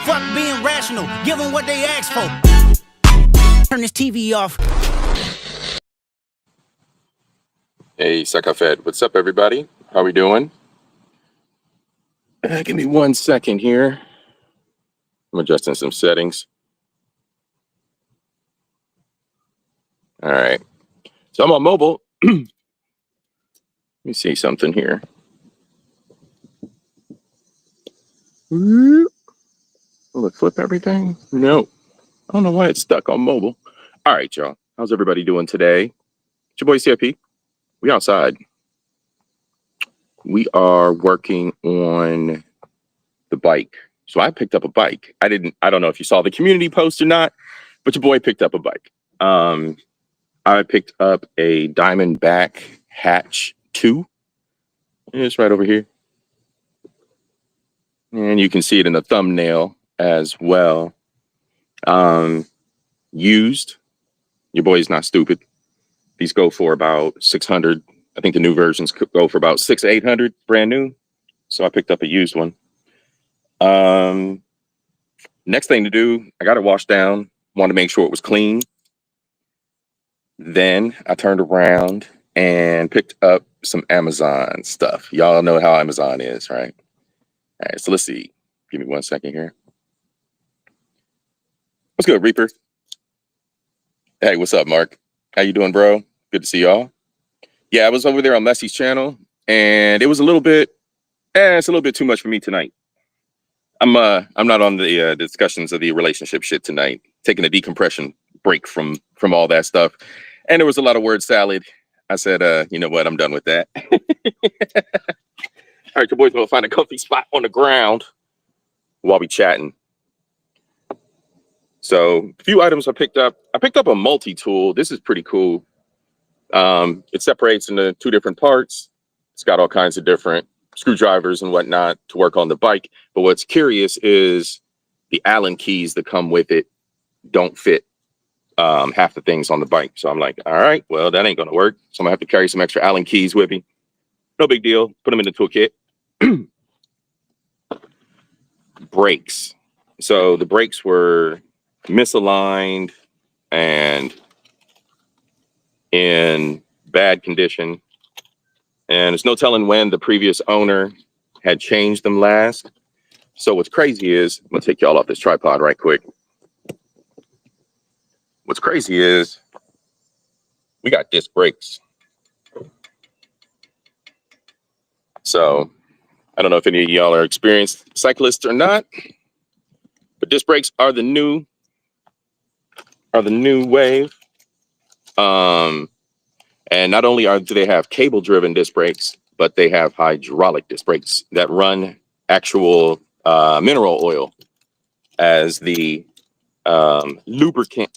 Fuck being rational, give them what they ask for. Turn this TV off. Hey, Sakafed, what's up, everybody? How we doing? Give me 1 second here. I'm adjusting some settings. All right. So I'm on mobile. Let me see something here. Will it flip everything? No. I don't know why it's stuck on mobile. All right, y'all. How's everybody doing today? It's your boy C.I.P. We outside. We are working on the bike. So I picked up a bike. I don't know if you saw the community post or not, but your boy picked up a bike. I picked up a Diamondback Hatch 2. It's right over here. And you can see it in the thumbnail as well. Used. Your boy's not stupid. These go for about 600. I think the new versions could go for about 600 to 800 brand new. So I picked up a used one. Next thing to do, I got it washed down. Want to make sure it was clean. Then I turned around and picked up some Amazon stuff. Y'all know how Amazon is, right? All right, so let's see. Give me 1 second here. What's good, Reaper? Hey, what's up, Mark? How you doing, bro? Good to see y'all. Yeah, I was over there on Leslie's channel, and it was a little bit, it's a little bit too much for me tonight. I'm not on the discussions of the relationship shit tonight. Taking a decompression break from all that stuff. And there was a lot of word salad. I said, you know what? I'm done with that. All right, your boys gonna find a comfy spot on the ground while we chatting. So a few items I picked up. I picked up a multi-tool. This is pretty cool. It separates into 2 different parts. It's got all kinds of different screwdrivers and whatnot to work on the bike. But what's curious is the Allen keys that come with it don't fit half the things on the bike. So I'm like, all right, well, that ain't gonna work. So I'm gonna have to carry some extra Allen keys with me. No big deal. Put them in the toolkit. Brakes. So the brakes were misaligned and in bad condition. And there's no telling when the previous owner had changed them last. So what's crazy is, I'm gonna take y'all off this tripod right quick. What's crazy is we got disc brakes. So I don't know if any of y'all are experienced cyclists or not, but disc brakes are the new wave. And not only do they have cable driven disc brakes, but they have hydraulic disc brakes that run actual mineral oil as the lubricant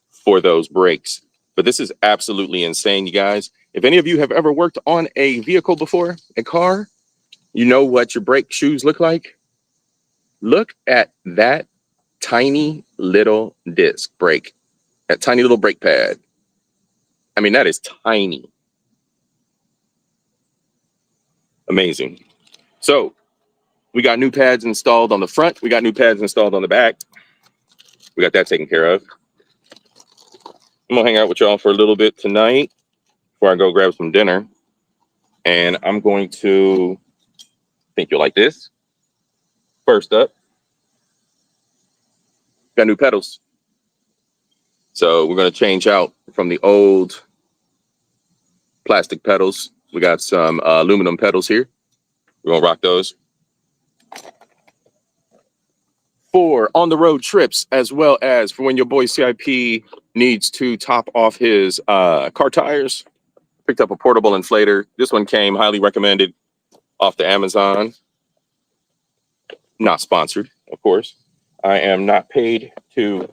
for those brakes. But this is absolutely insane, you guys. If any of you have ever worked on a vehicle before, a car, you know what your brake shoes look like. Look at that tiny little disc brake, that tiny little brake pad. I mean, that is tiny. Amazing. So we got new pads installed on the front. We got new pads installed on the back. We got that taken care of. I'm gonna hang out with y'all for a little bit tonight before I go grab some dinner. And I'm going to, think you'll like this. First up, got new pedals. So we're gonna change out from the old plastic pedals. We got some aluminum pedals here. We're gonna rock those. For on the road trips, as well as for when your boy CIP needs to top off his car tires. Picked up a portable inflator. This one came highly recommended off the Amazon. Not sponsored, of course. I am not paid to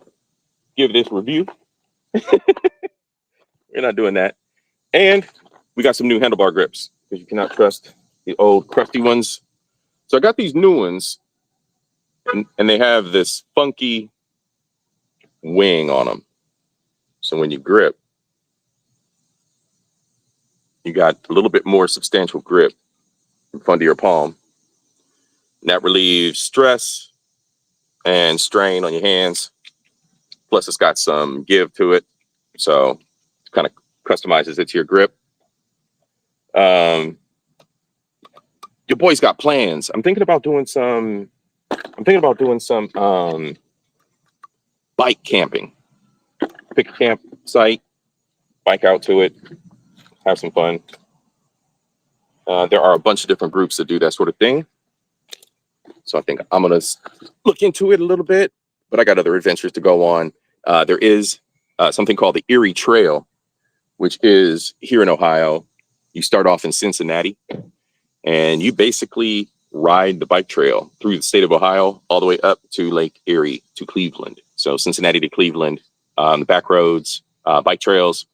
give this review. We're not doing that. And we got some new handlebar grips because you cannot trust the old crusty ones. So I got these new ones, and they have this funky wing on them. So when you grip, you got a little bit more substantial grip fun to your palm. And that relieves stress and strain on your hands. Plus, it's got some give to it, so kind of customizes it to your grip. Your boy's got plans. I'm thinking about doing some bike camping. Pick a campsite, bike out to it, have some fun. There are a bunch of different groups that do that sort of thing. So I think I'm going to look into it a little bit, but I got other adventures to go on. There is something called the Erie Trail, which is here in Ohio. You start off in Cincinnati, and you basically ride the bike trail through the state of Ohio all the way up to Lake Erie to Cleveland. So Cincinnati to Cleveland, the back roads, bike trails.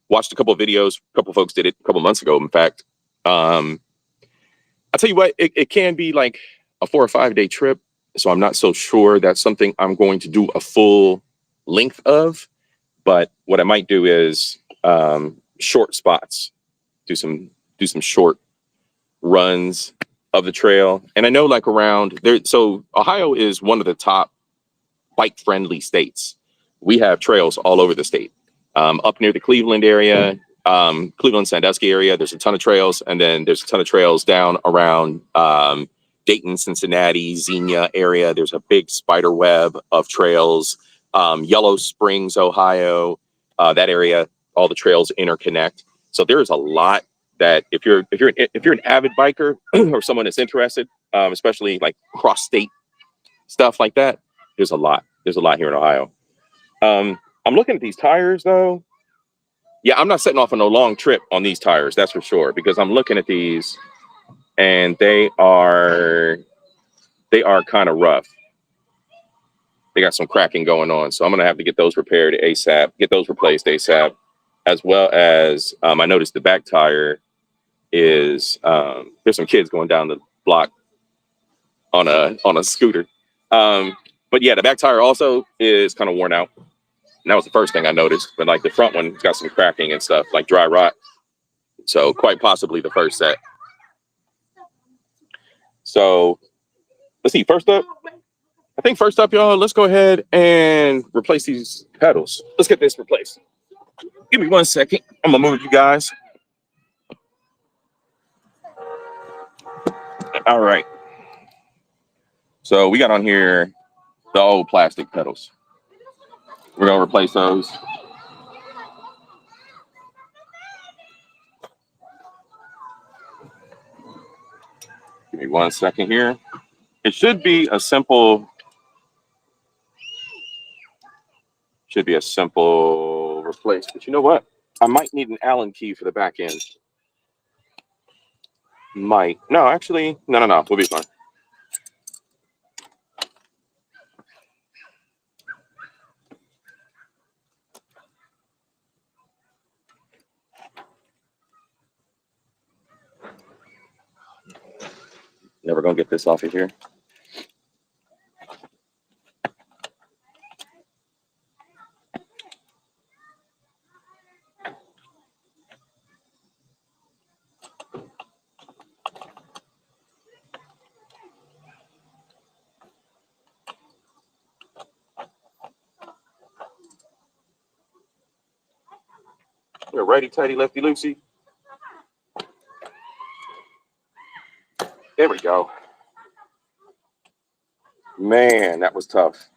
Watched a couple of videos. A couple of folks did it a couple of months ago, in fact. I'll tell you what, it can be like a 4 or 5 day trip. So I'm not so sure that's something I'm going to do a full length of. But what I might do is short spots, do some short runs of the trail. And I know like around there, so Ohio is one of the top bike friendly states. We have trails all over the state. Up near the Cleveland area, Cleveland Sandusky area, there's a ton of trails. And then there's a ton of trails down around Dayton, Cincinnati, Xenia area. There's a big spider web of trails. Yellow Springs, Ohio, that area, all the trails interconnect. So there's a lot that if you're an avid biker or someone that's interested, especially like cross state stuff like that, there's a lot here in Ohio. I'm looking at these tires though. Yeah, I'm not setting off on a long trip on these tires, that's for sure, because I'm looking at these and they are kind of rough. They got some cracking going on, so I'm gonna have to get those repaired ASAP, get those replaced ASAP, as well as I noticed the back tire is there's some kids going down the block on a scooter. But yeah, the back tire also is kind of worn out. And that was the first thing I noticed. But like the front one got some cracking and stuff, like dry rot. So quite possibly the first set. So let's see. First up, y'all, let's go ahead and replace these pedals. Let's get this replaced. Give me 1 second. I'm gonna move you guys. All right. So we got on here the old plastic pedals. We're gonna replace those. Give me 1 second here. It should be a simple replace, but you know what? I might need an Allen key for the back end. Might. No, actually, no. We'll be fine. Never gonna get this off of here. You're righty tighty, lefty loosey. There we go. Man, that was tough.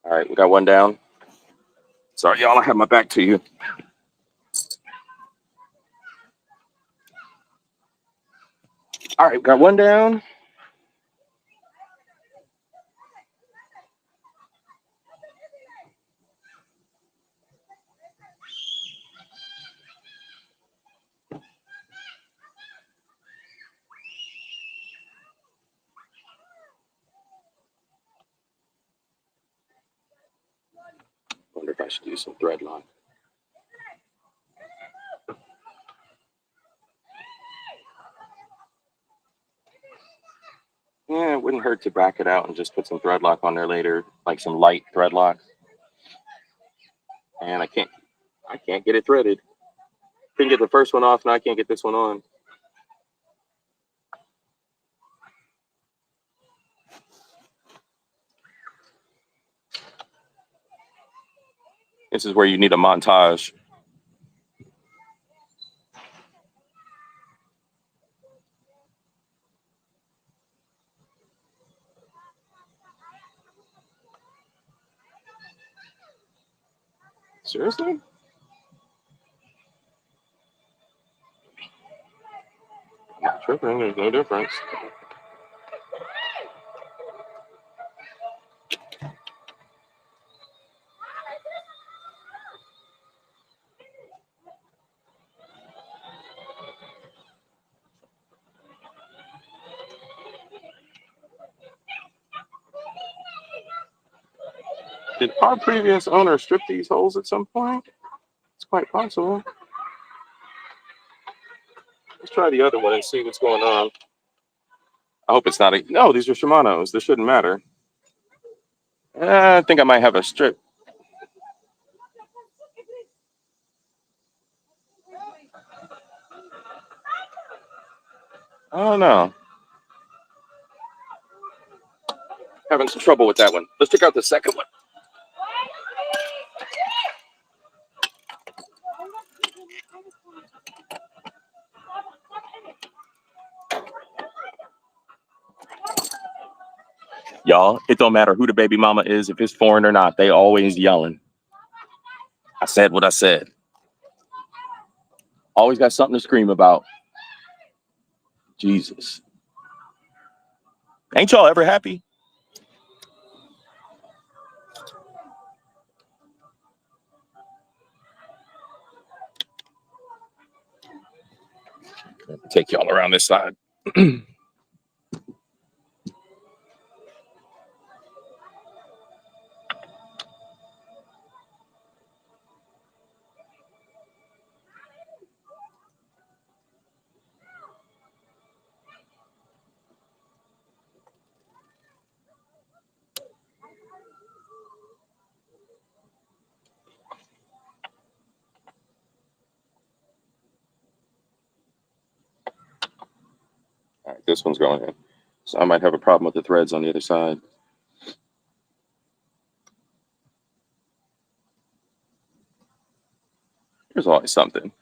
All right, we got one down. Sorry, y'all, I have my back to you. All right, we got one down. Wonder if I should do some thread lock. Yeah, it wouldn't hurt to back it out and just put some thread lock on there later, like some light thread lock. And I can't get it threaded. Couldn't get the first one off, now I can't get this one on. This is where you need a montage. Seriously? Not tripping. There's no difference. Did our previous owner strip these holes at some point? It's quite possible. Let's try the other one and see what's going on. I hope it's not a... No, these are Shimano's. This shouldn't matter. I think I might have a strip. I don't know. Having some trouble with that one. Let's check out the second one. Y'all, it don't matter who the baby mama is, if it's foreign or not, they always yelling. I said what I said. Always got something to scream about. Jesus. Ain't y'all ever happy? Take y'all around this side. All right, this one's going in. So I might have a problem with the threads on the other side. There's always something.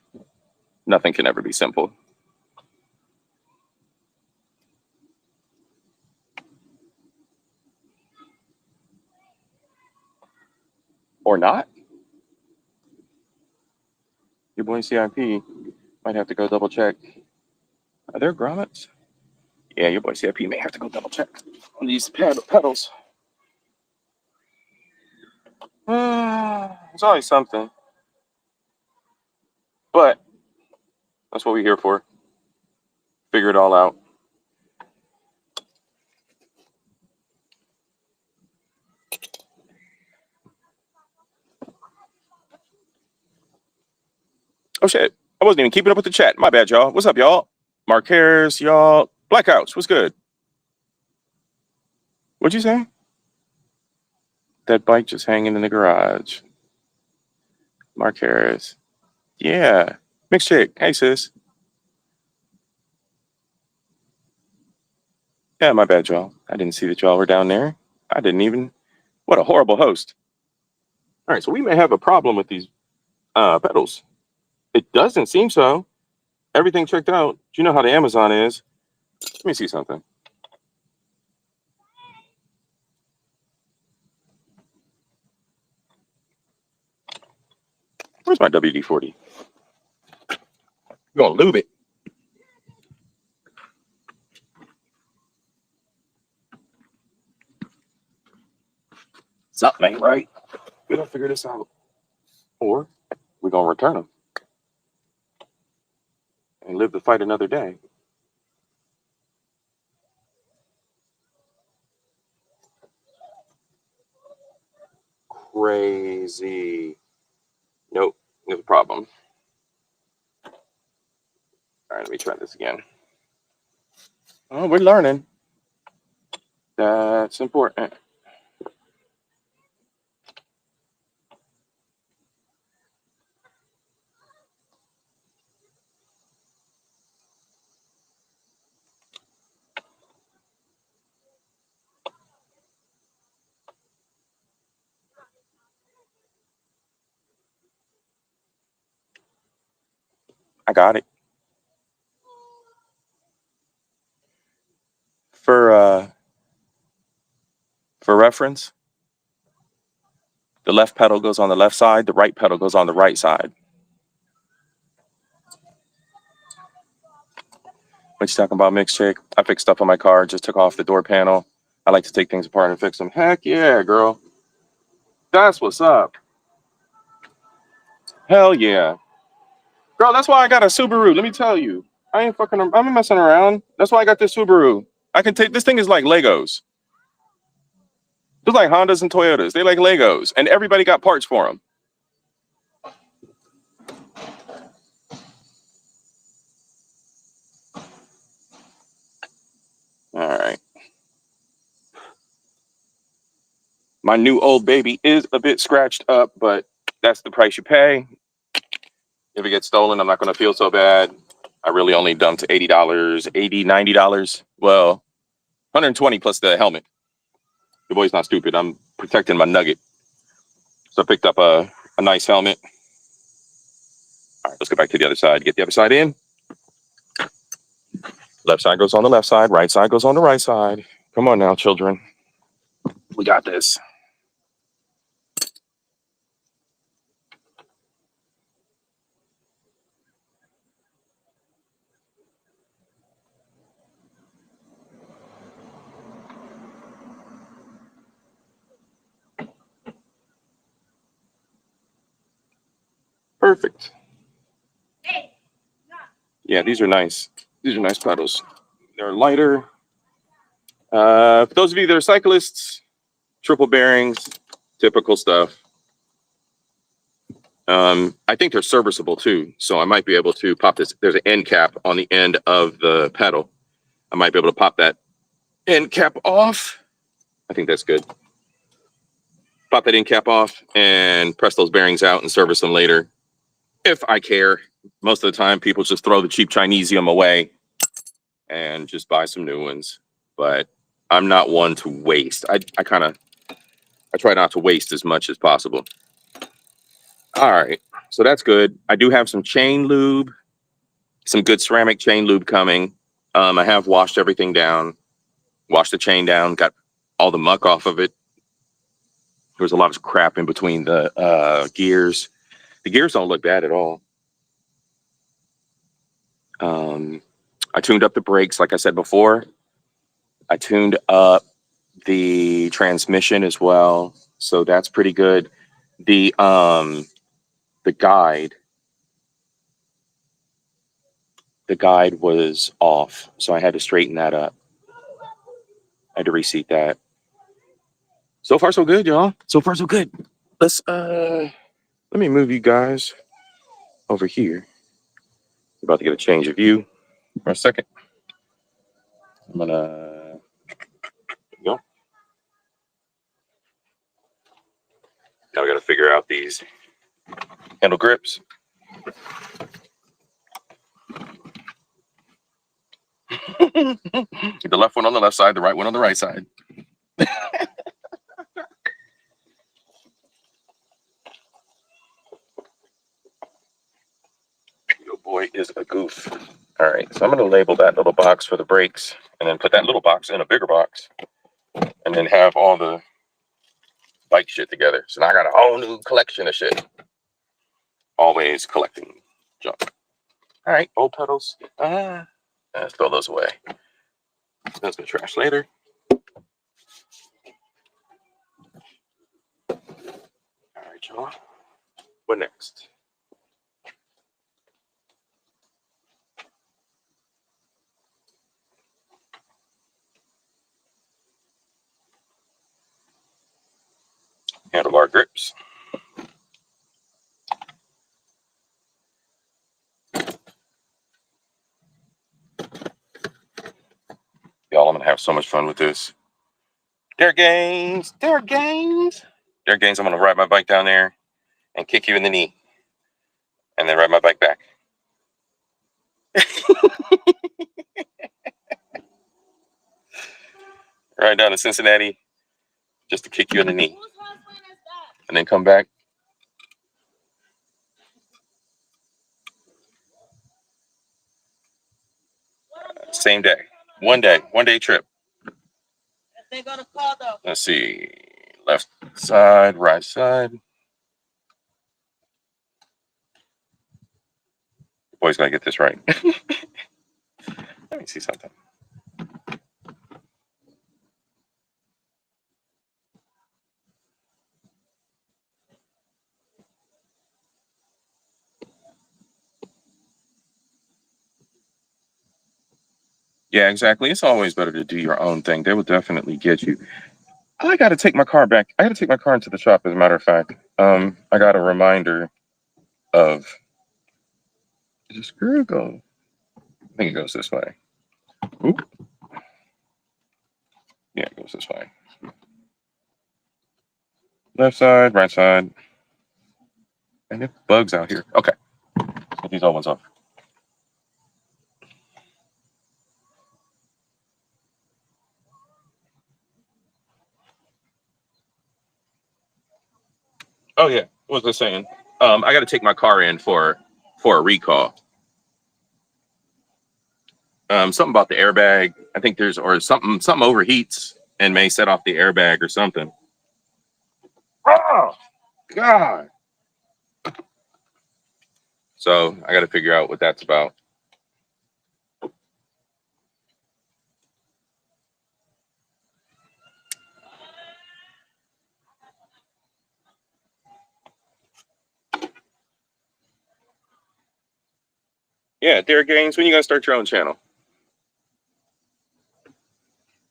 Nothing can ever be simple. Or not. Your boy C.I.P. might have to go double check. Are there grommets? Yeah, your boy C.I.P. may have to go double check on these pedals. It's always something. But that's what we're here for. Figure it all out. Oh shit. I wasn't even keeping up with the chat. My bad, y'all. What's up, y'all? Mark Harris, y'all. Blackouts, what's good? What'd you say? That bike just hanging in the garage. Mark Harris. Yeah. Mixed chick. Hey, sis. Yeah, my bad, y'all. I didn't see that y'all were down there. I didn't even. What a horrible host. All right, so we may have a problem with these pedals. It doesn't seem so. Everything checked out. Do you know how the Amazon is? Let me see something. Where's my WD-40? You're gonna lube it. Something ain't right. We don't figure this out. Or we're gonna return them and live to fight another day. Crazy. Nope, no problem. All right, let me try this again. Oh, we're learning. That's important. I got it. For reference, the left pedal goes on the left side, the right pedal goes on the right side. What you talking about, mixed chick? I fixed stuff on my car, just took off the door panel. I like to take things apart and fix them. Heck yeah, girl. That's what's up. Hell yeah. Girl, that's why I got a Subaru. Let me tell you. I'm messing around. That's why I got this Subaru. I can take, this thing is like Legos. It's like Hondas and Toyotas. They like Legos. And everybody got parts for them. All right. My new old baby is a bit scratched up, but that's the price you pay. If it gets stolen, I'm not going to feel so bad. I really only dumped $80, $80, $90. Well, 120 plus the helmet. The boy's not stupid. I'm protecting my nugget. So I picked up a nice helmet. All right, let's go back to the other side. Get the other side in. Left side goes on the left side. Right side goes on the right side. Come on now, children. We got this. Perfect. Yeah, these are nice. These are nice pedals. They're lighter. For those of you that are cyclists, triple bearings, typical stuff. I think they're serviceable too, so I might be able to pop this. There's an end cap on the end of the pedal. I might be able to pop that end cap off. I think that's good. Pop that end cap off and press those bearings out and service them later, if I care. Most of the time, people just throw the cheap Chinesium away and just buy some new ones. But I'm not one to waste. I try not to waste as much as possible. All right, so that's good. I do have some chain lube, some good ceramic chain lube coming. I have washed everything down, washed the chain down, got all the muck off of it. There was a lot of crap in between the gears. The gears don't look bad at all. I tuned up the brakes, like I said before. I tuned up the transmission as well, so that's pretty good. The guide was off, so I had to straighten that up. I had to reseat that. So far, so good, y'all. So far, so good. Let me move you guys over here. I'm about to get a change of view for a second. I'm gonna go. Now we gotta figure out these handle grips. The left one on the left side, the right one on the right side. Your boy is a goof. All right, so I'm gonna label that little box for the brakes and then put that little box in a bigger box and then have all the bike shit together. So now I got a whole new collection of shit. Always collecting junk. All right, old pedals. Let's throw those away. That's gonna trash later. All right, y'all. What next? Handlebar grips. Y'all, I'm gonna have so much fun with this. Dare games. I'm gonna ride my bike down there and kick you in the knee, and then ride my bike back. Ride down to Cincinnati just to kick you in the knee, and then come back. Same day. One day trip. Let's see. Left side, right side. Boy's gotta get this right. Let me see something. Yeah, exactly. It's always better to do your own thing. They will definitely get you. I got to take my car back. I got to take my car into the shop, as a matter of fact. I got a reminder of. Does the screw go? I think it goes this way. Oop. Yeah, it goes this way. Left side, right side. And it bugs out here. Okay. Let's get these old ones off. Oh yeah. What was I saying? I got to take my car in for a recall. Something about the airbag. I think there's or something overheats and may set off the airbag or something. Oh God. So I got to figure out what that's about. Yeah, Derek Gaines, when you gonna start your own channel?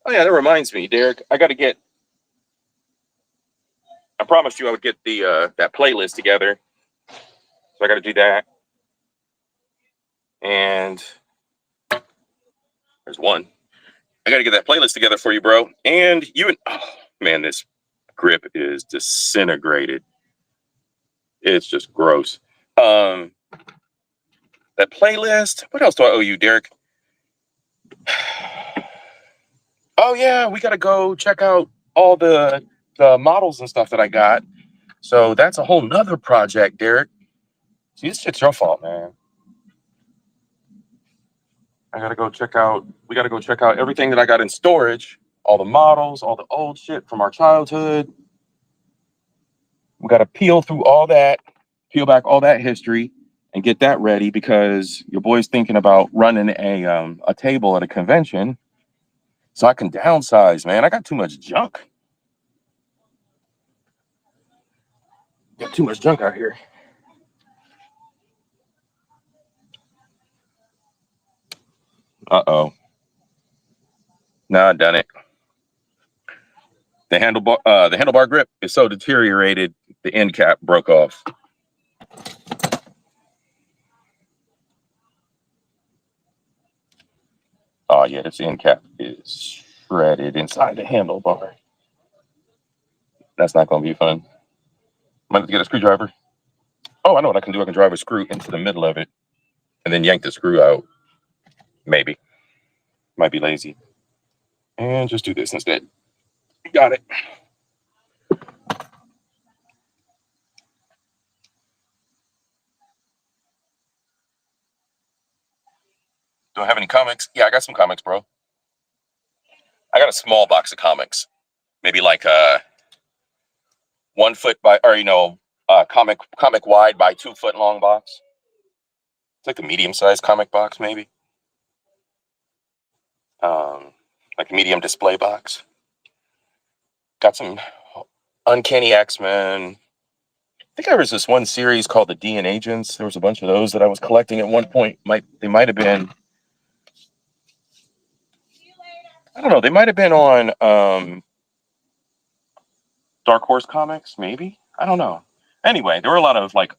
Oh yeah, that reminds me, Derek. I promised you I would get the that playlist together. So I gotta do that. And there's one. I gotta get that playlist together for you, bro. And oh man, this grip is disintegrated. It's just gross. That playlist. What else do I owe you, Derek? Oh yeah, we gotta go check out all the models and stuff that I got. So that's a whole nother project, Derek. See, this shit's your fault, man. We gotta go check out everything that I got in storage, all the models, all the old shit from our childhood. We gotta peel back all that history and get that ready because your boy's thinking about running a table at a convention. So I can downsize, man. I got too much junk. Got too much junk out here. Uh-oh. Nah, I done it. The handlebar grip is so deteriorated, the end cap broke off. Oh yeah, this end cap is shredded inside the handlebar. That's not gonna be fun. Might have to get a screwdriver. Oh, I know what I can do. I can drive a screw into the middle of it and then yank the screw out. Maybe. Might be lazy. And just do this instead. Got it. Do I have any comics? Yeah, I got some comics, bro. I got a small box of comics. Maybe like 1 foot by, or comic wide by 2 foot long box. It's like a medium sized comic box, maybe. Like a medium display box. Got some Uncanny X-Men. I think there was this one series called the D and Agents. There was a bunch of those that I was collecting at one point. They might have been. I don't know. They might have been on Dark Horse Comics, maybe. I don't know. Anyway, there were a lot of like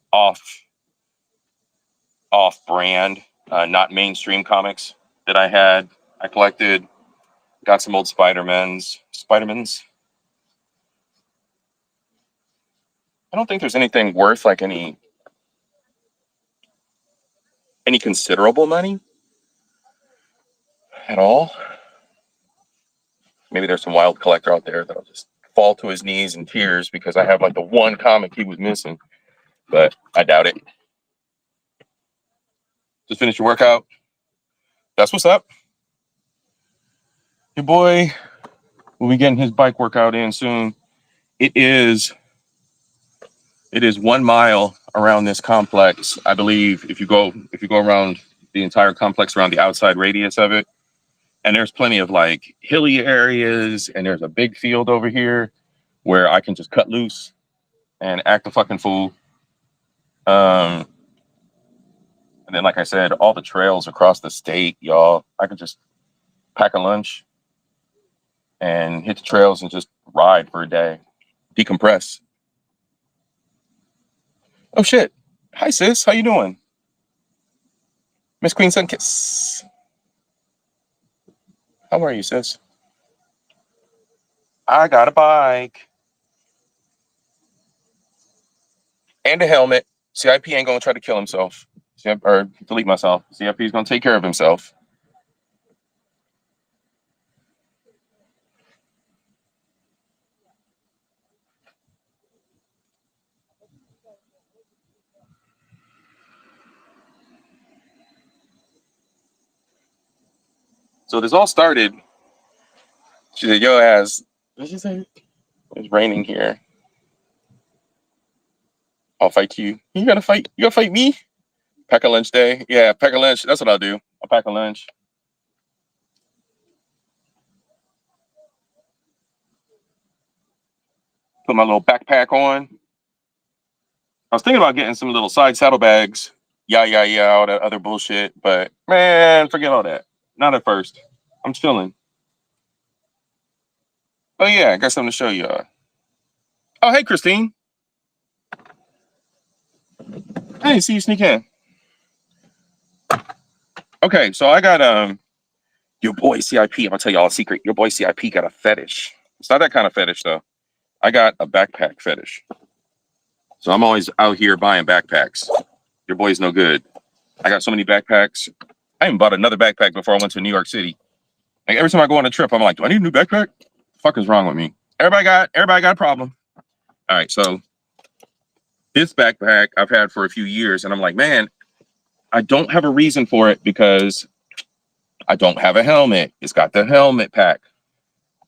off-brand, not mainstream comics that I collected. Got some old Spider-Mans. I don't think there's anything worth like any considerable money at all. Maybe there's some wild collector out there that'll just fall to his knees in tears because I have like the one comic he was missing, but I doubt it. Just finished your workout. That's what's up. Your boy will be getting his bike workout in soon. It is 1 mile around this complex. I believe if you go around the entire complex, around the outside radius of it, and there's plenty of like hilly areas, and there's a big field over here where I can just cut loose and act a fucking fool. And then, like I said, all the trails across the state, y'all, I could just pack a lunch and hit the trails and just ride for a day, decompress. Oh shit. Hi sis, how you doing? Miss Queen Sunkiss. How are you, sis? I got a bike and a helmet. C.I.P. ain't gonna try to kill himself. Or delete myself. C.I.P. is gonna take care of himself. So this all started. She said, yo ass. What did she say? It's raining here. I'll fight you. You gotta fight me? Pack a lunch day. Yeah, pack a lunch. That's what I'll do. I'll pack a lunch. Put my little backpack on. I was thinking about getting some little side saddlebags. Yeah, all that other bullshit. But man, forget all that. Not at first. I'm chilling. Oh yeah, I got something to show you. Oh hey, Christine. Hey, see you sneak in. Okay, so I got your boy CIP. I'm gonna tell y'all a secret. Your boy CIP got a fetish. It's not that kind of fetish though. I got a backpack fetish. So I'm always out here buying backpacks. Your boy's no good. I got so many backpacks. I even bought another backpack before I went to New York City. Like every time I go on a trip, I'm like, do I need a new backpack? The fuck is wrong with me? Everybody got a problem. All right, so this backpack I've had for a few years, and I'm like, man, I don't have a reason for it because I don't have a helmet. It's got the helmet pack,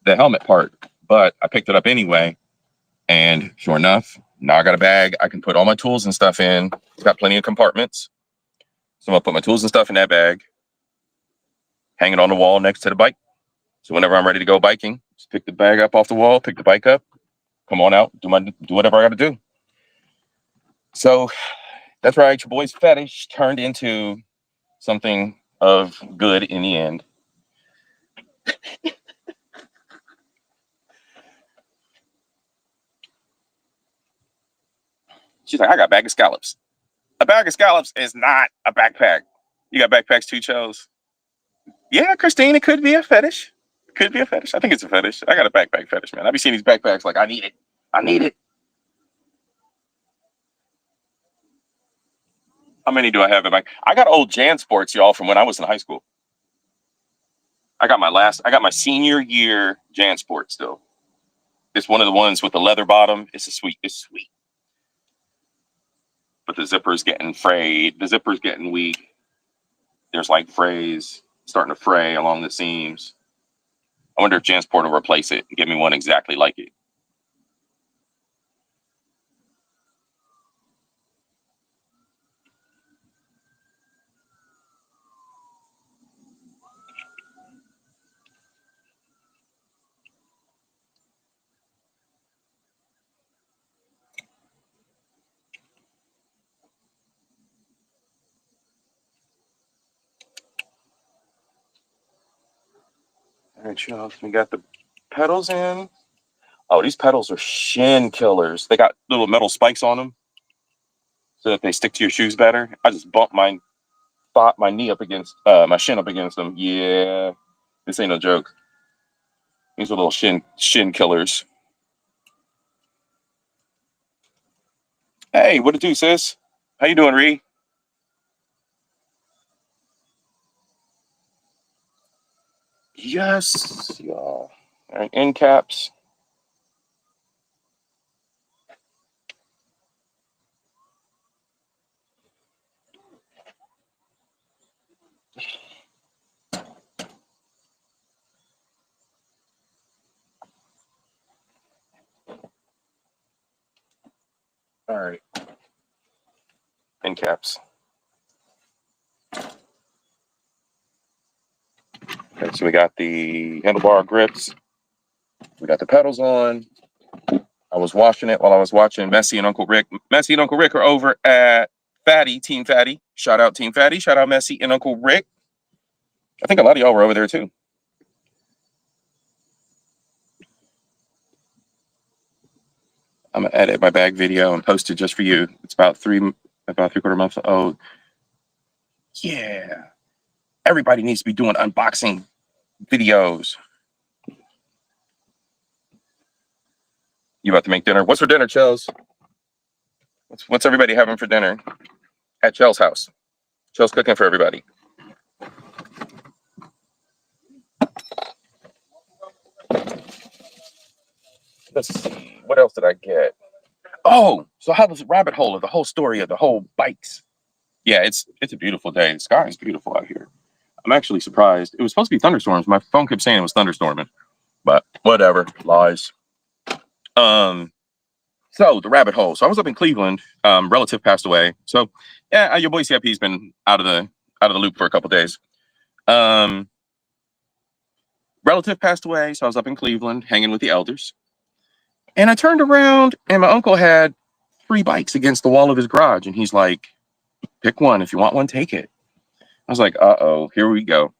the helmet part, but I picked it up anyway. And sure enough, now I got a bag. I can put all my tools and stuff in. It's got plenty of compartments. So I'm gonna put my tools and stuff in that bag, hang it on the wall next to the bike. So whenever I'm ready to go biking, just pick the bag up off the wall, pick the bike up, come on out, do whatever I got to do. So that's right, your boy's fetish turned into something of good in the end. She's like, I got a bag of scallops. A bag of scallops is not a backpack. You got backpacks too, Chose? Yeah, Christine, it could be a fetish. Could be a fetish. I think it's a fetish. I got a backpack fetish, man. I be seeing these backpacks like, I need it. I need it. How many do I have in my? I got old Jan Sports, y'all, from when I was in high school. I got my senior year Jan Sport still. It's one of the ones with the leather bottom. It's sweet. But the zipper's getting frayed. The zipper's getting weak. There's like frays starting to fray along the seams. I wonder if Jan Sport will replace it and give me one exactly like it. All right, y'all. We got the pedals in. Oh, these pedals are shin killers. They got little metal spikes on them so that they stick to your shoes better. I just bumped my knee up against my shin up against them. Yeah, this ain't no joke. These are little shin killers. Hey, what it do, sis? How you doing, Ree? Yes, y'all. All right, end caps. All right. End caps. Okay, so we got the handlebar grips. We got the pedals on. I was washing it while I was watching Messi and Uncle Rick. Messi and Uncle Rick are over at Fatty, Team Fatty. Shout out Team Fatty. Shout out Messi and Uncle Rick. I think a lot of y'all were over there too. I'm gonna edit my bag video and post it just for you. It's about 3/4 months. Oh, yeah. Everybody needs to be doing unboxing videos. You about to make dinner? What's for dinner, Chels? What's everybody having for dinner at Chels' house? Chels cooking for everybody. Let's see. What else did I get? Oh, so how was the rabbit hole of the whole story of the whole bikes? Yeah, it's a beautiful day. The sky is beautiful out here. I'm actually surprised. It was supposed to be thunderstorms. My phone kept saying it was thunderstorming, but whatever. Lies. So the rabbit hole. So I was up in Cleveland. Relative passed away. So yeah, your boy C.I.P's been out of the loop for a couple days. Relative passed away, so I was up in Cleveland hanging with the elders. And I turned around and my uncle had 3 bikes against the wall of his garage. And he's like, pick one. If you want one, take it. I was like, uh-oh, here we go.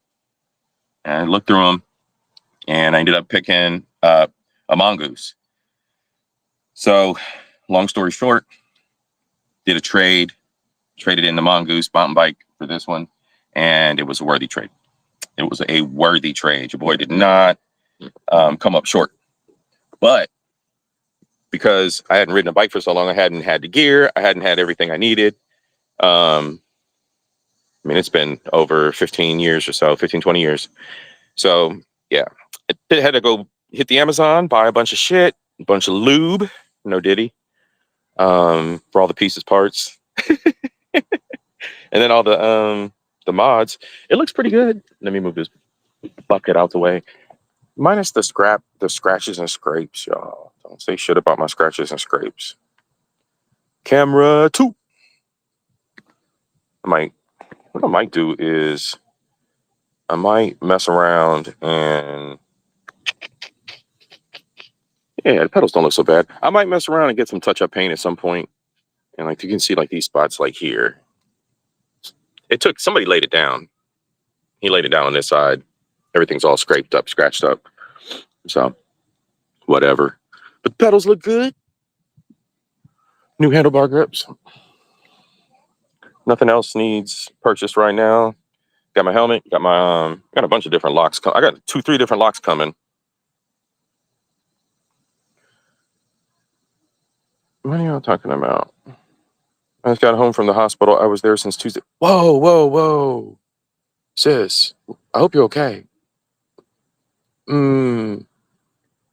And I looked through them and I ended up picking a Mongoose. So long story short, did a trade, traded in the Mongoose mountain bike for this one. And it was a worthy trade. It was a worthy trade. Your boy did not come up short. But because I hadn't ridden a bike for so long, I hadn't had the gear. I hadn't had everything I needed. I mean, it's been over 15 years or so, 15, 20 years. So, yeah, I had to go hit the Amazon, buy a bunch of shit, a bunch of lube, no diddy, for all the pieces, parts. And then all the mods. It looks pretty good. Let me move this bucket out the way. Minus the scratches and scrapes, y'all. Don't say shit about my scratches and scrapes. Camera 2. What I might do is I might mess around and yeah, the pedals don't look so bad. I might mess around and get some touch-up paint at some point. And like you can see like these spots like here. Somebody laid it down. He laid it down on this side. Everything's all scraped up, scratched up. So whatever. But the pedals look good. New handlebar grips. Nothing else needs purchased right now. Got my helmet. Got my got a bunch of different locks. I got 2-3 different locks coming. What are y'all talking about? I just got home from the hospital. I was there since Tuesday. Whoa. Sis, I hope you're okay.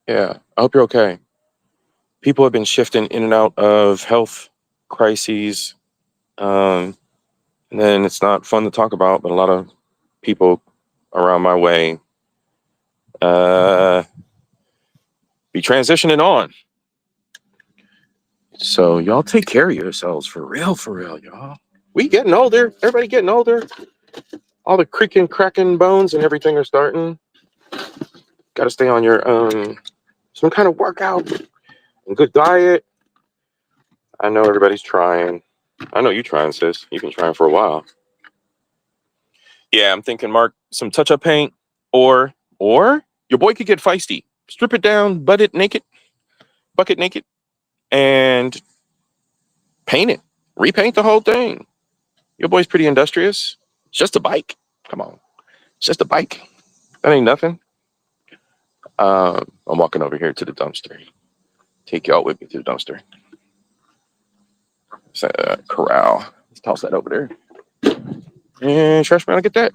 Yeah, I hope you're okay. People have been shifting in and out of health crises. And then it's not fun to talk about, but a lot of people around my way be transitioning on. So y'all take care of yourselves for real, y'all. We getting older. Everybody getting older. All the creaking, cracking bones and everything are starting. Got to stay on your some kind of workout and good diet. I know everybody's trying. I know you trying, sis. You've been trying for a while. Yeah, I'm thinking, Mark, some touch-up paint, or your boy could get feisty. Strip it down, bucket naked, and paint it. Repaint the whole thing. Your boy's pretty industrious. It's just a bike. Come on. It's just a bike. That ain't nothing. I'm walking over here to the dumpster. Take y'all with me to the dumpster. It's a corral. Let's toss that over there. And trash man, I get that.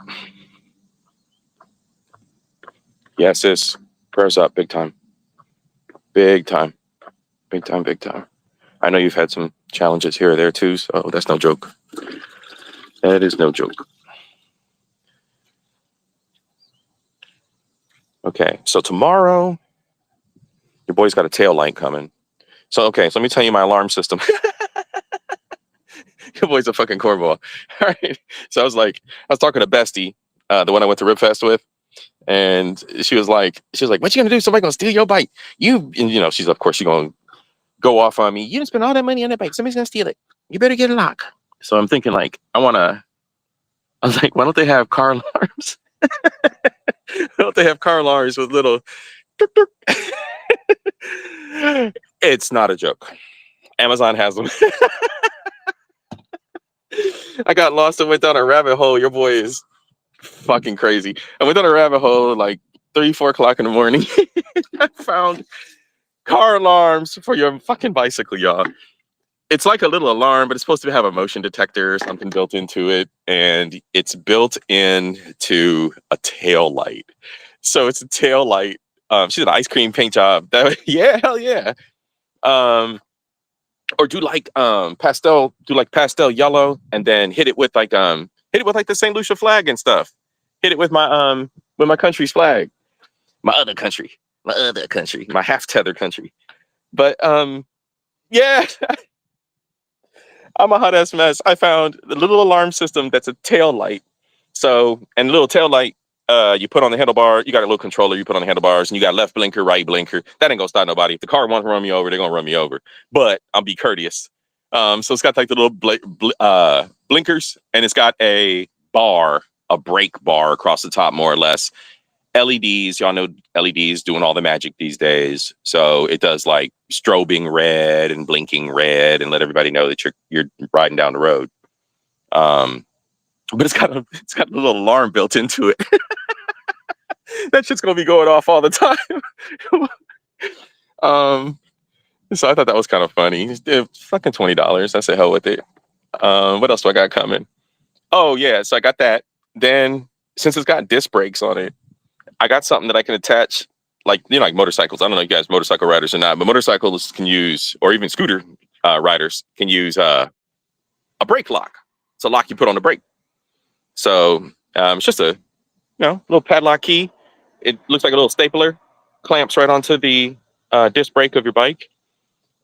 Yeah, sis. Prayers up. Big time. Big time. I know you've had some challenges here or there too, so that's no joke. That is no joke. Okay, so tomorrow, your boy's got a tail light coming. So, okay, so let me tell you my alarm system. Your boy's a fucking cornball. All right. So I was talking to Bestie, the one I went to Rib Fest with, and she was like, "What you gonna do? Somebody gonna steal your bike? And she's of course she gonna go off on me. You didn't spend all that money on that bike. Somebody's gonna steal it. You better get a lock." So I'm thinking like, I was like, why don't they have car alarms? Why don't they have car alarms with little? It's not a joke. Amazon has them. I got lost and went down a rabbit hole. Your boy is fucking crazy. I went down a rabbit hole like 3-4 o'clock in the morning. I found car alarms for your fucking bicycle, y'all. It's like a little alarm, but it's supposed to have a motion detector or something built into it, and it's built into a tail light. So it's a tail light. She did an ice cream paint job. Yeah, hell yeah. Or do like pastel yellow, and then hit it with like the St. Lucia flag and stuff. Hit it with my country's flag, my half tether country. But yeah. I'm a hot ass mess. I found the little alarm system that's a tail light. So, and the little tail light, you put on the handlebar. You got a little controller you put on the handlebars, and you got left blinker, right blinker. That ain't gonna stop nobody. If the car wants to run me over, they're gonna run me over. But I'll be courteous. So it's got like the little blinkers, and it's got a brake bar across the top, more or less. LEDs, y'all know LEDs doing all the magic these days. So it does like strobing red and blinking red and let everybody know that you're riding down the road. But it's got a little alarm built into it. That shit's gonna be going off all the time. So I thought that was kind of funny. It's fucking $20. I said hell with it. What else do I got coming? Oh yeah, so I got that. Then since it's got disc brakes on it, I got something that I can attach, like motorcycles. I don't know if you guys motorcycle riders or not, but motorcycles can use, or even scooter riders can use a brake lock. It's a lock you put on the brake. So it's just a little padlock key. It looks like a little stapler, clamps right onto the disc brake of your bike,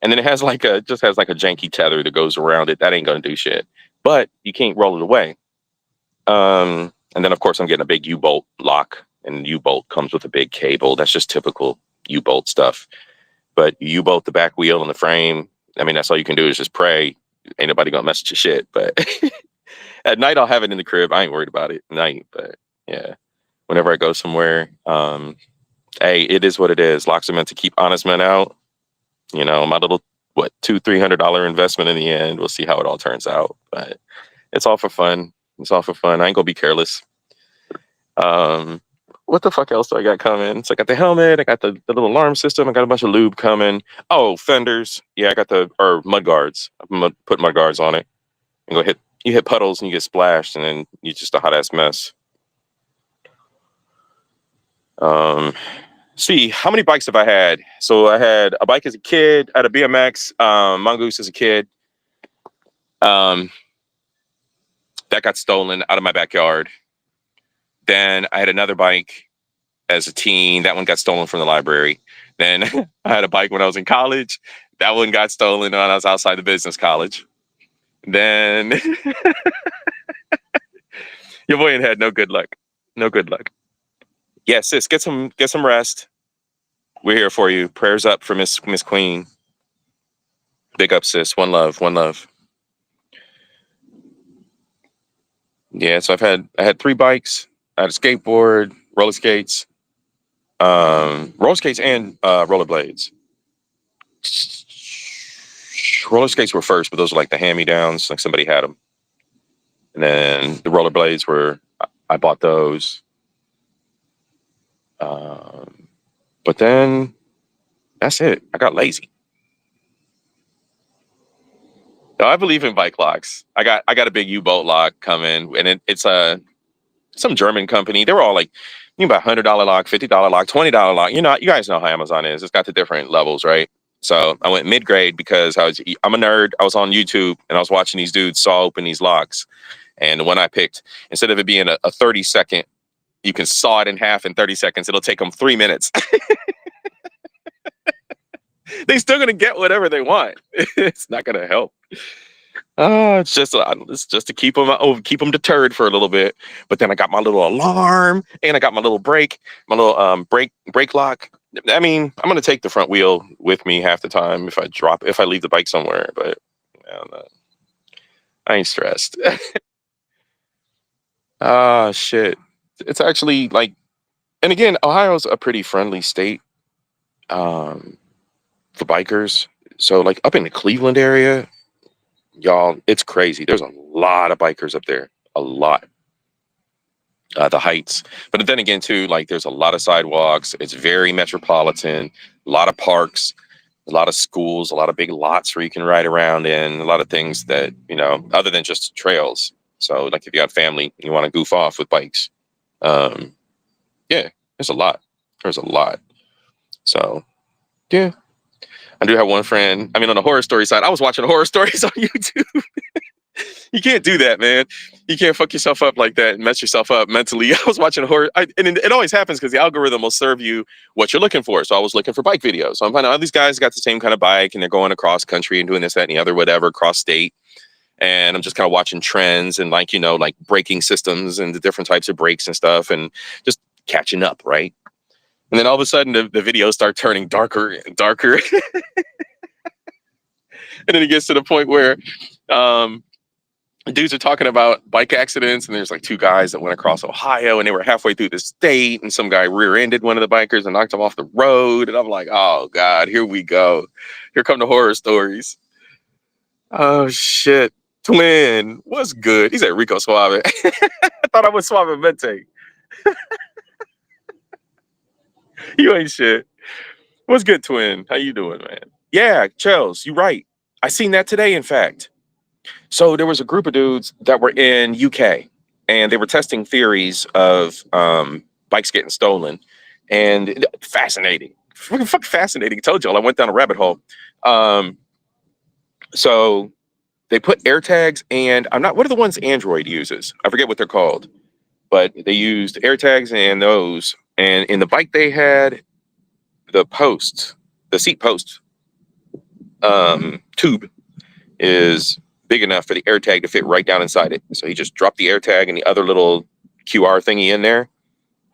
and then it has like a janky tether that goes around it. That ain't gonna do shit, but you can't roll it away. And then of course I'm getting a big U-bolt lock. And U-bolt comes with a big cable. That's just typical U-bolt stuff. But U-bolt the back wheel and the frame. I mean, that's all you can do is just pray. Ain't nobody gonna mess with your shit. But at night I'll have it in the crib. I ain't worried about it at night. But yeah, whenever I go somewhere, hey, it is what it is. Locks are meant to keep honest men out. My little $200-300 investment in the end. We'll see how it all turns out. But it's all for fun. I ain't gonna be careless. What the fuck else do I got coming? So I got the helmet, I got the little alarm system, I got a bunch of lube coming. Oh, fenders. Yeah, I got mud guards. I'm put mud guards on it. And you hit puddles and you get splashed, and then you're just a hot ass mess. See, how many bikes have I had? So I had a bike as a kid, I had a BMX, Mongoose as a kid. That got stolen out of my backyard. Then I had another bike as a teen. That one got stolen from the library. Then I had a bike when I was in college. That one got stolen when I was outside the business college. Then your boy ain't had no good luck. Yeah, sis, get some rest. We're here for you. Prayers up for Miss Queen. Big up, sis. One love. Yeah, so I had 3 bikes. I had a skateboard, roller skates, and rollerblades. Roller skates were first, but those were like the hand-me-downs, like somebody had them. And then the rollerblades I bought those. But then that's it. I got lazy. No, I believe in bike locks. I got a big U-bolt lock coming, and it's some German company. They were all like, you can buy $100 lock, $50 lock, $20 lock. You guys know how Amazon is. It's got the different levels, right? So I went mid-grade because I'm a nerd. I was on YouTube and I was watching these dudes saw open these locks. And the one I picked, instead of it being a 30-second, you can saw it in half in 30 seconds. It'll take them 3 minutes. They still gonna get whatever they want. It's not gonna help. It's just to keep them deterred for a little bit. But then I got my little alarm and I got my little brake, my little brake lock. I mean, I'm gonna take the front wheel with me half the time if I leave the bike somewhere. But I don't know. I ain't stressed. Ah, shit. It's actually like, and again, Ohio's a pretty friendly state um, for bikers. So like up in the Cleveland area, y'all, it's crazy. There's a lot of bikers up there, a lot. The heights, but then again, too, like there's a lot of sidewalks. It's very metropolitan, a lot of parks, a lot of schools, a lot of big lots where you can ride around in, a lot of things that, other than just trails. So like if you got family, you want to goof off with bikes. Um, yeah, there's a lot. There's a lot. So yeah, I do have one friend. I mean, on the horror story side, I was watching horror stories on YouTube. You can't do that, man. You can't fuck yourself up like that and mess yourself up mentally. I was watching horror, and it always happens because the algorithm will serve you what you're looking for. So I was looking for bike videos. So I'm finding all these guys got the same kind of bike, and they're going across country and doing this, that, and the other, whatever, cross state. And I'm just kind of watching trends and like braking systems and the different types of brakes and stuff, and just catching up, right? And then all of a sudden, the videos start turning darker and darker, and then it gets to the point where dudes are talking about bike accidents, and there's like two guys that went across Ohio, and they were halfway through the state, and some guy rear-ended one of the bikers and knocked him off the road. And I'm like, oh God, here we go. Here come the horror stories. Oh shit. Twin, what's good? He said Rico Suave. I thought I was Suave Mente. You ain't shit. What's good, twin? How you doing, man? Yeah, Chels, you right. I seen that today, in fact. So there was a group of dudes that were in UK, and they were testing theories of bikes getting stolen, and fascinating, fucking fascinating. I told y'all I went down a rabbit hole. So they put AirTags, and what are the ones Android uses? I forget what they're called, but they used AirTags and those, and in the bike they had the seat post tube is big enough for the AirTag to fit right down inside it. So he just dropped the AirTag and the other little QR thingy in there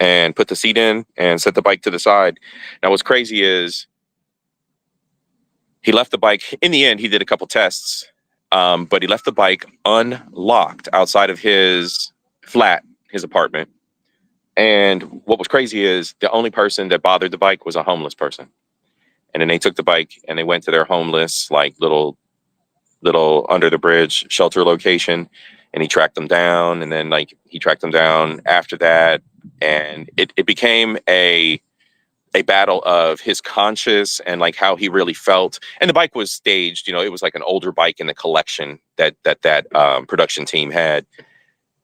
and put the seat in and set the bike to the side. Now, what's crazy is he left the bike. In the end, he did a couple tests, but he left the bike unlocked outside of his flat, his apartment. And what was crazy is the only person that bothered the bike was a homeless person. And then they took the bike and they went to their homeless, like little under the bridge shelter location, and he tracked them down. And then like he tracked them down after that, and it became a battle of his conscience and like how he really felt. And the bike was staged, it was like an older bike in the collection that production team had.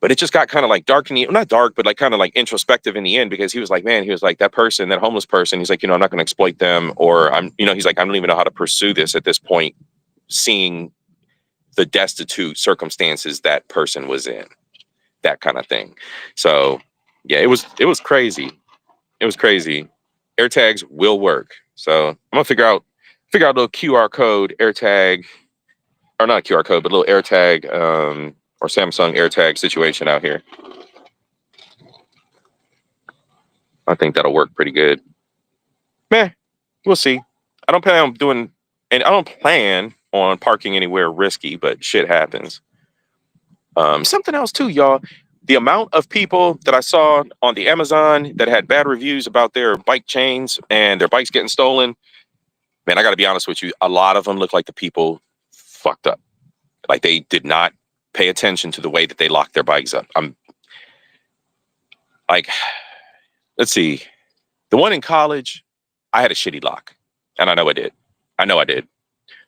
But it just got kind of like dark not dark, but like kind of like introspective in the end, because he was like, man, he was like, that person, that homeless person, he's like, I'm not going to exploit them, or he's like, I don't even know how to pursue this at this point, seeing the destitute circumstances that person was in, that kind of thing. So yeah, it was crazy. It was crazy. AirTags will work. So I'm gonna figure out a little QR code AirTag, or not a QR code, but a little AirTag or Samsung AirTag situation out here. I think that'll work pretty good. Man, we'll see. I don't plan on parking anywhere risky, but shit happens. Something else too, y'all. The amount of people that I saw on the Amazon that had bad reviews about their bike chains and their bikes getting stolen, man, I got to be honest with you. A lot of them look like the people fucked up. Like they did not pay attention to the way that they locked their bikes up. I'm like, let's see. The one in college, I had a shitty lock, and I know I did.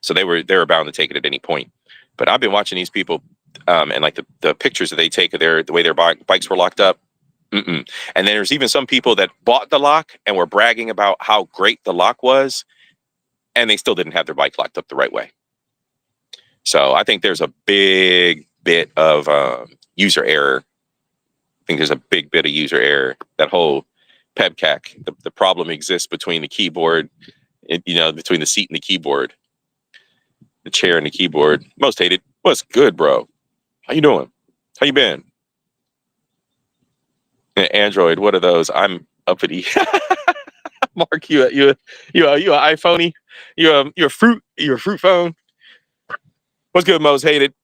So they were bound to take it at any point. But I've been watching these people, and like the pictures that they take of the way their bikes were locked up. And then there's even some people that bought the lock and were bragging about how great the lock was, and they still didn't have their bike locked up the right way. So I think there's a big bit of user error. I think there's a big bit of user error. That whole PEBCAC, the problem exists between the keyboard, between the seat and the keyboard, the chair and the keyboard. Most hated. What's good, bro? How you doing? How you been? Android, what are those? I'm uppity. Mark, you an iPhoney? You a fruit phone? What's good, most hated?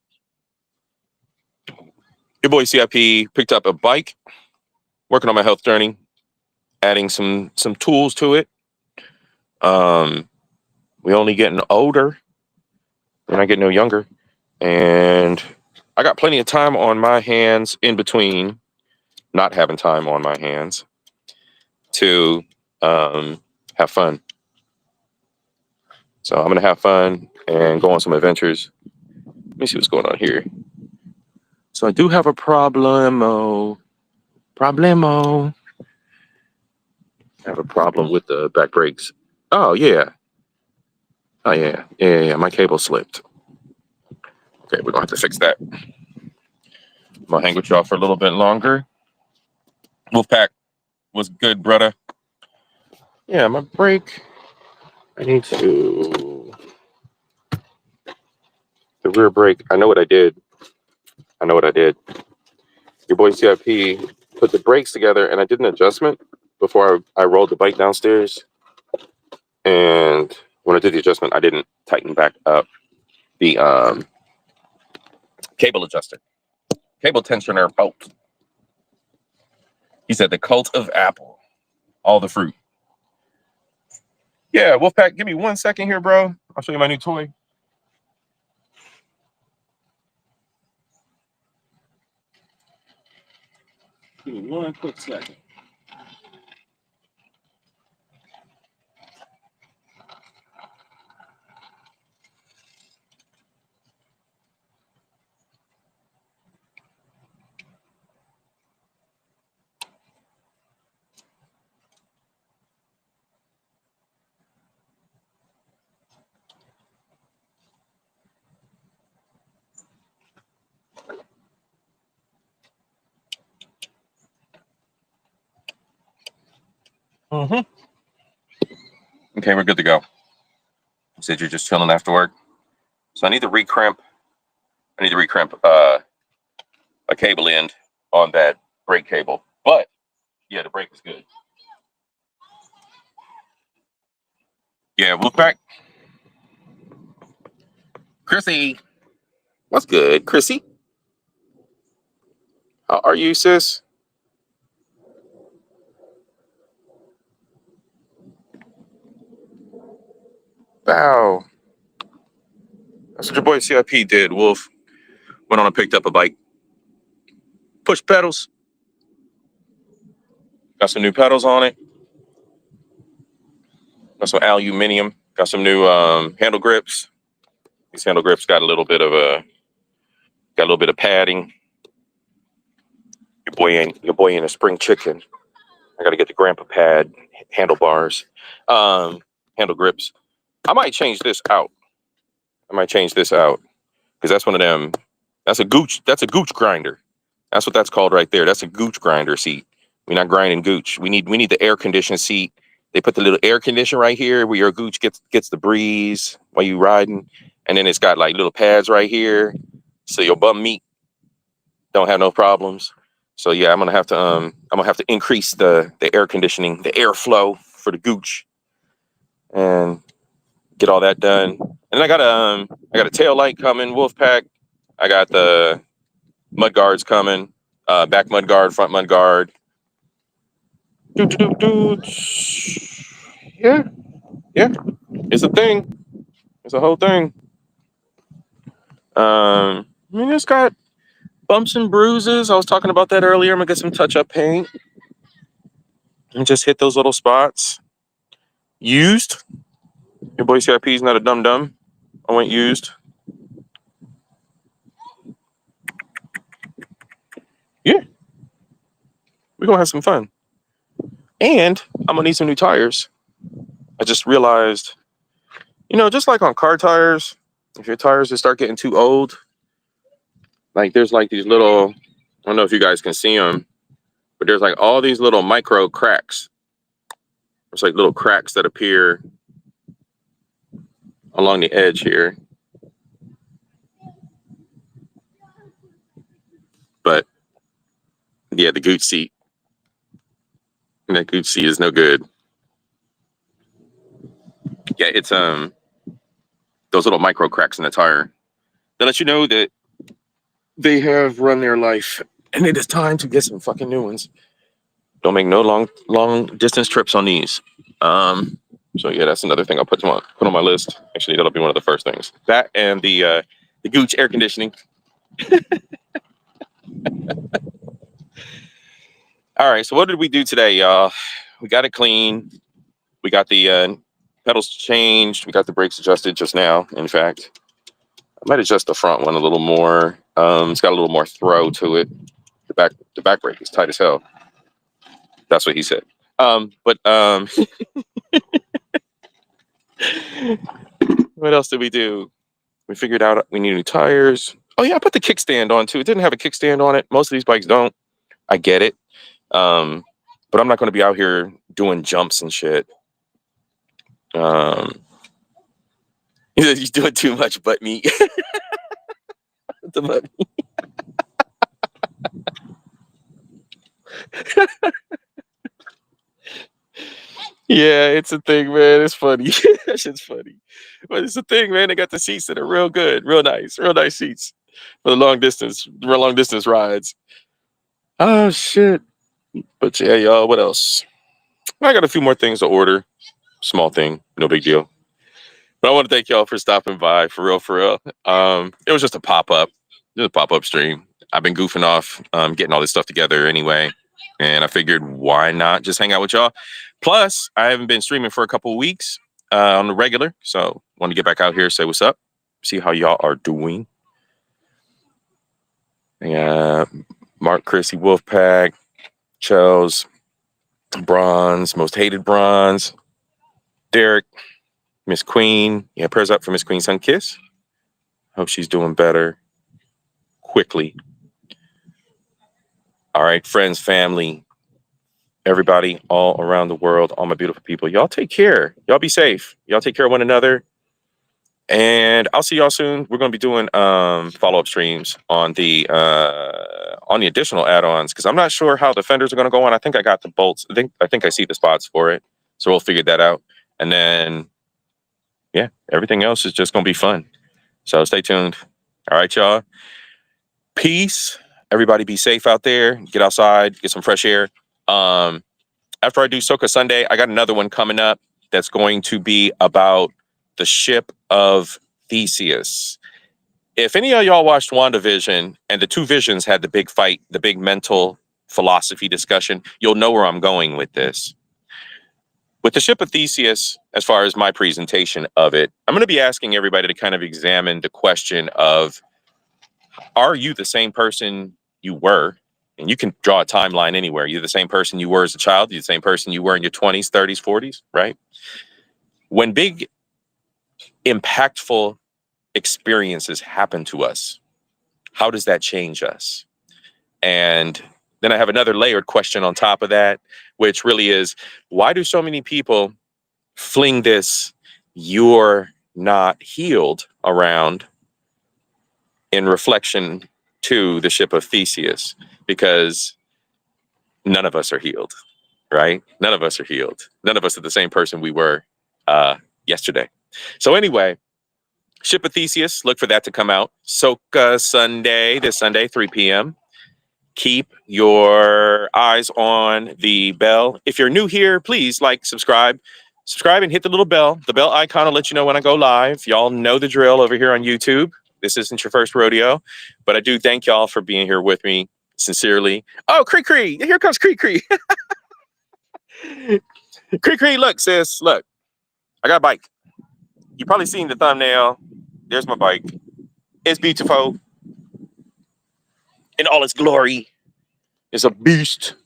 Your boy C.I.P. picked up a bike, working on my health journey, adding some tools to it. We only getting older. We're not getting no younger. And I got plenty of time on my hands in between not having time on my hands to have fun. So I'm gonna have fun and go on some adventures. Let me see what's going on here. So I do have a problemo. I have a problem with the back brakes. Oh yeah. Oh yeah. My cable slipped. Okay, we're gonna have to fix that. I'm gonna hang with y'all for a little bit longer. Wolfpack was good, brother. Yeah, my brake. I need to. The rear brake. I know what I did. Your boy CIP put the brakes together, and I did an adjustment before I rolled the bike downstairs. And when I did the adjustment, I didn't tighten back up the cable adjuster, cable tensioner bolt. He said the cult of Apple, all the fruit. Yeah, Wolfpack, give me 1 second here, bro. I'll show you my new toy. Give me 1 quick second. Mm-hmm. Okay, we're good to go. You said you're just chilling after work. So I need to recrimp a cable end on that brake cable. But yeah, the brake is good. Yeah, Wolfpack. Chrissy. What's good, Chrissy? How are you, sis? Wow. That's what your boy CIP did, Wolf. Went on and picked up a bike. Push pedals. Got some new pedals on it. Got some aluminum. Got some new handle grips. These handle grips got a little bit of padding. Your boy ain't a spring chicken. I gotta get the grandpa pad handlebars. Handle grips. I might change this out. Because that's one of them. That's a gooch grinder. That's what that's called right there. That's a gooch grinder seat. We're not grinding gooch. We need the air conditioned seat. They put the little air conditioner right here where your gooch gets the breeze while you riding. And then it's got like little pads right here. So your bum meat don't have no problems. So yeah, I'm gonna have to increase the air conditioning, the airflow for the gooch and get all that done. And I got a tail light coming, Wolfpack. I got the mud guards coming, back mud guard, front mud guard. Yeah, it's a thing. It's a whole thing. I mean, it's got bumps and bruises. I was talking about that earlier. I'm gonna get some touch-up paint and just hit those little spots. Used. Your boy CIP is not a dum dum. I went used. Yeah, we're gonna have some fun. And I'm gonna need some new tires. I just realized, just like on car tires, if your tires just start getting too old, like there's like these little, I don't know if you guys can see them, but there's like all these little micro cracks. There's like little cracks that appear along the edge here. But yeah, the Gooch seat. That Gooch seat is no good. Yeah, it's those little micro cracks in the tire that let you know that they have run their life and it is time to get some fucking new ones. Don't make no long distance trips on these. So yeah, that's another thing I'll put on my list. Actually, that'll be one of the first things. That and the Gooch air conditioning. All right, so what did we do today, y'all? We got it clean. We got the pedals changed. We got the brakes adjusted just now. In fact, I might adjust the front one a little more. It's got a little more throw to it. The back brake is tight as hell. That's what he said. But what else did we do? We figured out we need new tires. Oh yeah, I put the kickstand on too. It didn't have a kickstand on it. Most of these bikes don't. I get it. But I'm not going to be out here doing jumps and shit. He's doing too much butt meat. The butt meat. Yeah, it's a thing, man. It's funny. That shit's funny. But it's a thing, man. They got the seats that are real good, real nice seats for the long distance rides. Oh shit. But yeah, y'all, what else? I got a few more things to order. Small thing, no big deal. But I want to thank y'all for stopping by, for real, for real. It was just a pop-up stream. I've been goofing off, getting all this stuff together anyway. And I figured, why not just hang out with y'all? Plus, I haven't been streaming for a couple of weeks on the regular. So want to get back out here, say what's up, see how y'all are doing. Yeah, Mark, Chrissy, Wolfpack, Chels, Bronze, Most Hated Bronze, Derek, Miss Queen. Yeah, prayers up for Miss Queen Sunkiss. Hope she's doing better quickly. All right, friends, family, everybody all around the world, all my beautiful people, y'all take care. Y'all be safe. Y'all take care of one another. And I'll see y'all soon. We're going to be doing follow-up streams on the additional add-ons because I'm not sure how the fenders are going to go on. I think I got the bolts. I think I see the spots for it. So we'll figure that out. And then, yeah, everything else is just going to be fun. So stay tuned. All right, y'all. Peace. Everybody be safe out there. Get outside. Get some fresh air. After I do Soka Sunday, I got another one coming up that's going to be about the ship of Theseus. If any of y'all watched WandaVision and the two visions had the big fight, the big mental philosophy discussion, you'll know where I'm going with this. With the ship of Theseus, as far as my presentation of it, I'm going to be asking everybody to kind of examine the question of, are you the same person you were? And you can draw a timeline anywhere. You're the same person you were as a child. You're the same person you were in your 20s, 30s, 40s, right? When big, impactful experiences happen to us, how does that change us? And then I have another layered question on top of that, which really is, why do so many people fling this "you're not healed" around in reflection to the ship of Theseus? Because none of us are healed, right? None of us are healed. None of us are the same person we were yesterday. So anyway, ship of Theseus, look for that to come out. Soka Sunday, this Sunday, 3 p.m. Keep your eyes on the bell. If you're new here, please like, subscribe and hit the little bell. The bell icon will let you know when I go live. Y'all know the drill over here on YouTube. This isn't your first rodeo, but I do thank y'all for being here with me. Sincerely. Oh, Cree, here comes Cree. Cree, look, sis, look. I got a bike. You probably seen the thumbnail. There's my bike. It's beautiful in all its glory. It's a beast.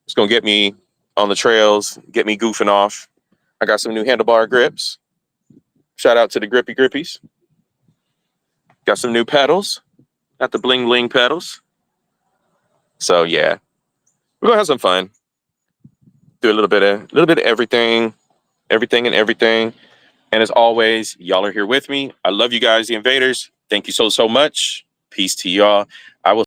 It's gonna get me on the trails, get me goofing off. I got some new handlebar grips. Shout out to the Grippy Grippies. Got some new pedals. Got the bling bling pedals. So yeah, we're gonna have some fun. Do a little bit of everything. And as always, y'all are here with me. I love you guys, the invaders. Thank you so much. Peace to y'all. I will